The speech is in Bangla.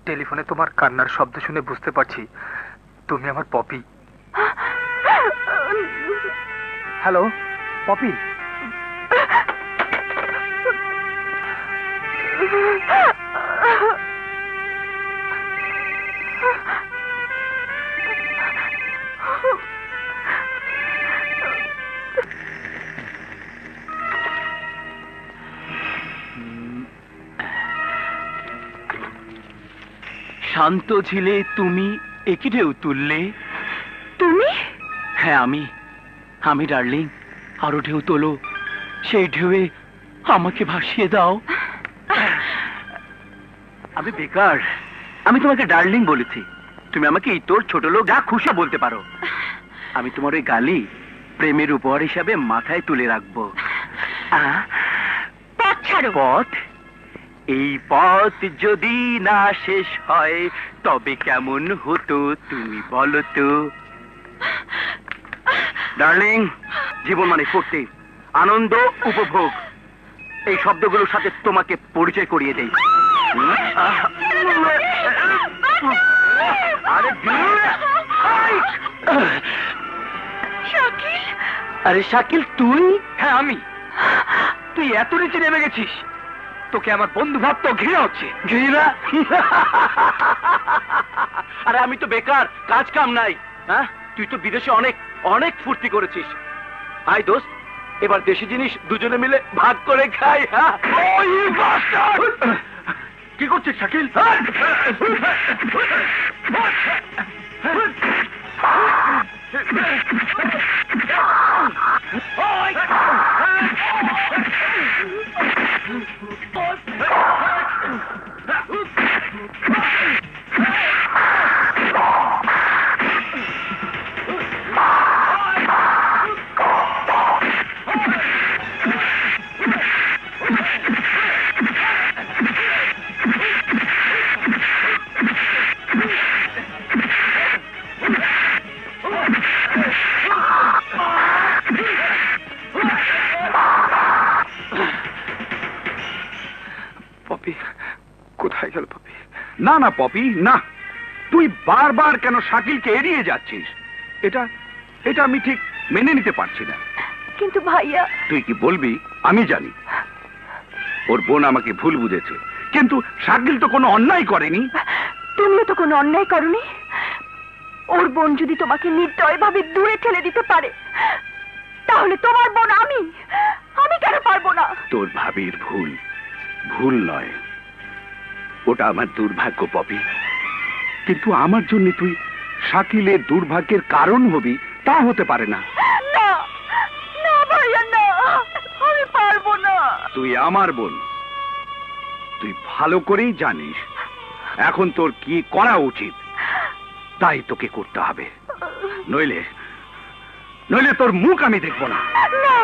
টেলিফোনে তোমার কান্নার শব্দ শুনে বুঝতে পারছি তুমি আমার পপি। Hello poppy. শান্ত ঝিলে তুমি একই ঢেউ তুললে। তুমি? হ্যাঁ আমি ডার্লিং। আরো ঢেউ তোলো, সেই ঢেউয়ে আমাকে ভাসিয়ে দাও। আমি বেকার, আমি তোমাকে ডার্লিং বলেছি, তুমি আমাকে এই তোর ছোট লোক যা খুশি বলতে পারো। আমি তোমার ওই গালি প্রেমের উপহার হিসাবে মাথায় তুলে রাখবো। পথ ছাড়ো। পথ? এই পথ যদি না শেষ হয় তবে কেমন হতো তুমি বলো তো। ডার্লিং, জীবন মানে ফুর্তি, আনন্দ, উপভোগ, এই শব্দগুলোর সাথে তোমাকে পরিচয় করিয়ে দেই। আরে শাকিল তুই? হ্যাঁ আমি। তুই এত নিচে নেমে গেছিস, তোকে আমার বন্ধু ভাবতো ঘৃণা হচ্ছে। ঘৃণা? আরে আমি তো বেকার, কাজ কাম নাই। হ্যাঁ, তুই তো বিদেশে অনেক অনেক ফুর্তি করেছিস। আয় দোস্ত, এবার দেশি জিনিস দুজনে মিলে ভাগ করে খাই। কি করছিস শাকিল? পপি কোথায় গেল? পপি না না পপি না, তুই বারবার কেন শাকিলকে এড়িয়ে যাচ্ছিস? এটা এটা আমি ঠিক মেনে নিতে পারছি না। কিন্তু ভাইয়া, তুই কি বলবি আমি জানি। ওর বোন আমাকে ভুল বুঝেছে, কিন্তু শাকিল তো কোনো অন্যায় করেনি। তুমিও তো কোনো অন্যায় করনি। ওর বোন যদি তোমাকে নির্দয়ভাবে দূরে ঠেলে দিতে পারে, তাহলে তোমার বোন আমি কেন পারবো না? তোর ভাবির ভুল ভুল নয়, ওটা আমার দুর্ভাগ্য পপি। কিন্তু আমার জন্য তুই শাকিলের দুর্ভাগ্যের কারণ হবি তা হতে পারে না। না না ভাইয়া, না, আমি পারবো না। তুই আমার বোন, তুই ভালো করেই জানিস এখন তোর কি করা উচিত, তাই তোকে করতে হবে। নইলে নইলে তোর মুখ আমি দেখবো না। না।